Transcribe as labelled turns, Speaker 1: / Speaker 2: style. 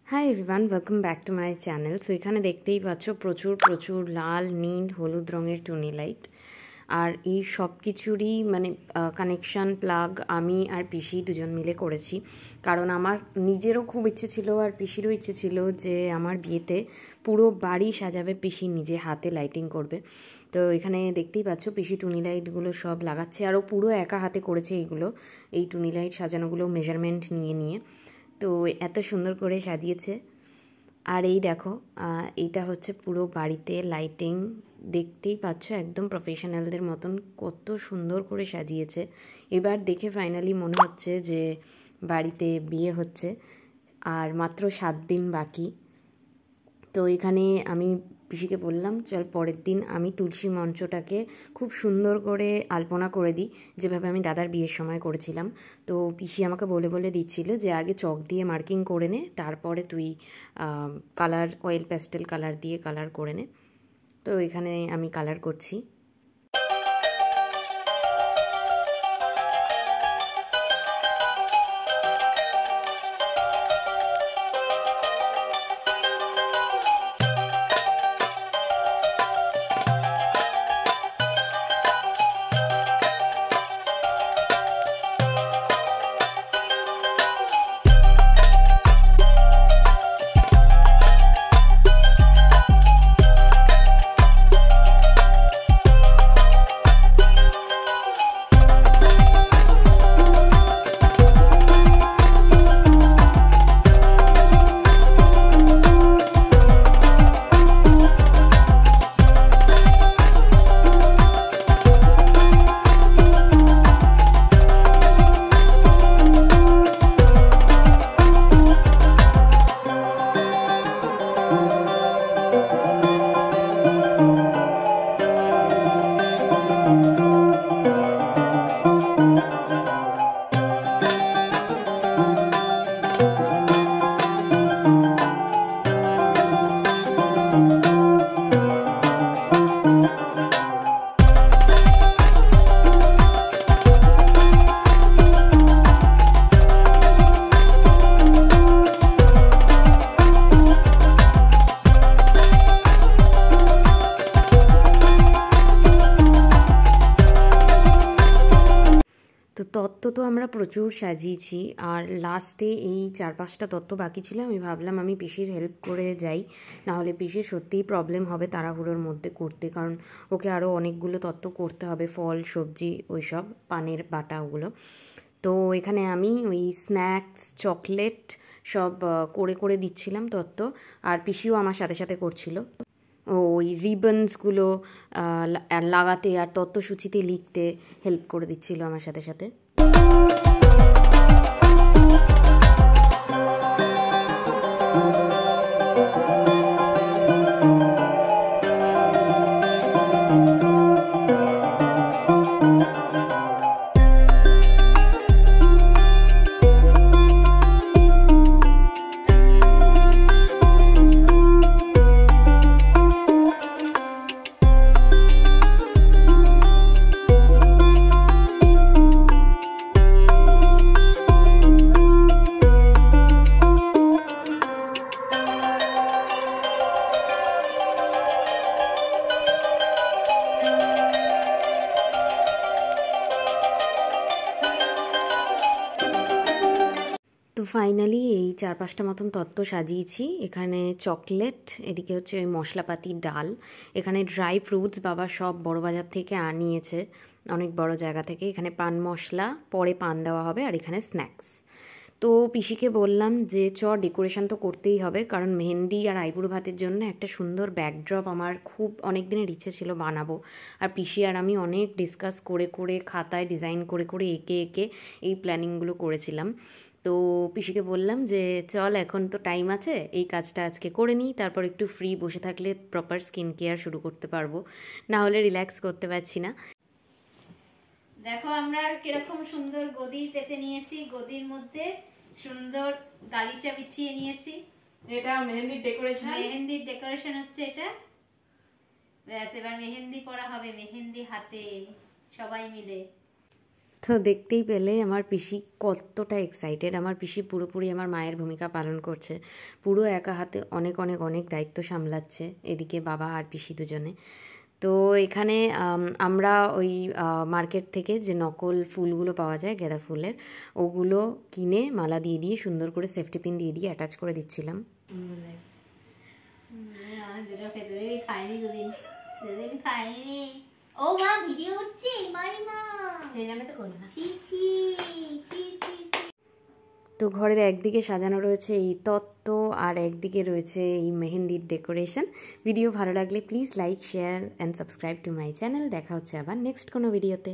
Speaker 1: Hi everyone, welcome back to my channel. So এখানে দেখতেই পাচ্ছ প্রচুর লাল, নীল, হলুদ রঙের টুনি লাইট। আর এই সব কিছুরই কানেকশান প্লাগ আমি আর পিসি দুজন মিলে করেছি, কারণ আমার নিজেরও খুব ইচ্ছে ছিল আর পিসিরও ইচ্ছে ছিল যে আমার বিয়েতে পুরো বাড়ি সাজাবে, পিসি নিজে হাতে লাইটিং করবে। তো এখানে দেখতেই পাচ্ছ পিসি টুনি লাইটগুলো সব লাগাচ্ছে, আরও পুরো একা হাতে করেছে এইগুলো, এই টুনি লাইট সাজানোগুলো মেজারমেন্ট নিয়ে। তো এত সুন্দর করে সাজিয়েছে। আর এই দেখো, এইটা হচ্ছে পুরো বাড়িতে লাইটিং, দেখতেই পাচ্ছ একদম প্রফেশনালদের মতন কত সুন্দর করে সাজিয়েছে। এবার দেখে ফাইনালি মনে হচ্ছে যে বাড়িতে বিয়ে হচ্ছে, আর মাত্র 7 দিন বাকি। তো এখানে আমি পিসিকে বললাম চল পরের দিন আমি তুলসী মঞ্চটাকে খুব সুন্দর করে আলপনা করে দিই, যেভাবে আমি দাদার বিয়ের সময় করেছিলাম। তো পিসি আমাকে বলে দিচ্ছিল যে আগে চক দিয়ে মার্কিং করে নে, তারপরে তুই কালার, অয়েল প্যাস্টেল কালার দিয়ে কালার করে নে। তো এখানে আমি কালার করছি। তো তত্ত্ব তো আমরা প্রচুর সাজিয়েছি, আর লাস্টে এই 4-5টা তত্ত্ব বাকি ছিল। আমি ভাবলাম আমি পিসির হেল্প করে যাই, নাহলে পিসির সত্যিই প্রবলেম হবে তাড়াহুড়োর মধ্যে করতে, কারণ ওকে আরও অনেকগুলো তত্ত্ব করতে হবে, ফল সবজি ওইসব পানের বাটা ওগুলো। তো এখানে আমি ওই স্ন্যাক্স, চকলেট সব করে দিচ্ছিলাম তত্ত্ব, আর পিসিও আমার সাথে করছিল। ওই রিবনসগুলো লাগাতে আর তত্ত্বসূচিতে লিখতে হেল্প করে দিচ্ছিল আমার সাথে। তো ফাইনালি এই 4-5টা মতন তত্ত্ব সাজিয়েছি। এখানে চকলেট, এদিকে হচ্ছে ওই মশলাপাতি ডাল, এখানে ড্রাই ফ্রুটস বাবা সব বড় বাজার থেকে আনিয়েছে, অনেক বড় জায়গা থেকে। এখানে পান মশলা, পরে পান দেওয়া হবে, আর এখানে স্ন্যাক্স। তো পিসিকে বললাম যে ডেকোরেশন তো করতেই হবে, কারণ মেহেন্দি আর আইবুড়ো ভাতের জন্য একটা সুন্দর ব্যাকড্রপ আমার খুব অনেক দিনের ইচ্ছে ছিল বানাবো। আর পিসি আর আমি অনেক ডিসকাস করে খাতায় ডিজাইন করে এঁকে এই প্ল্যানিংগুলো করেছিলাম। তো পিসিকে বললাম যে চল এখন তো টাইম আছে, এই কাজটা আজকে করে নিই, তারপর একটু ফ্রি বসে থাকলে প্রপার স্কিন কেয়ার শুরু করতে পারবো, না হলে রিল্যাক্স করতে পারছি না।
Speaker 2: দেখো আমরা কিরকম সুন্দর গদি পেতে নিয়েছি, গদির মধ্যে সুন্দর গালিচা বিছিয়ে নিয়েছি।
Speaker 1: এটা মেহেন্দির
Speaker 2: ডেকোরেশন হচ্ছে এটা। ব্যাস, এবার মেহেন্দি করা হবে, মেহেন্দি হাতে সবাই মিলে।
Speaker 1: তো দেখতেই পেলে আমার পিসি কতটা এক্সাইটেড। আমার পিসি পুরোপুরি আমার মায়ের ভূমিকা পালন করছে, পুরো একা হাতে অনেক অনেক অনেক দায়িত্ব সামলাচ্ছে, এদিকে বাবা আর পিসি দুজনে। তো এখানে আমরা ওই মার্কেট থেকে যে নকল ফুলগুলো পাওয়া যায় গাঁদা ফুলের, ওগুলো কিনে মালা দিয়ে দিয়ে সুন্দর করে সেফটি পিন দিয়ে দিয়ে অ্যাটাচ করে দিচ্ছিলাম।
Speaker 2: খাইনি দুদিন খাইনি। ও মা ভিডিও উঠছে মারি মা, সেই জন্য তো করি না।
Speaker 1: তো ঘরের একদিকে সাজানো রয়েছে এই তত্ত্ব আর একদিকে রয়েছে এই মেহেন্দির ডেকোরেশন। ভিডিও ভালো লাগলে please like, share and subscribe to my channel. দেখা হচ্ছে আবার নেক্সট কোনো ভিডিওতে।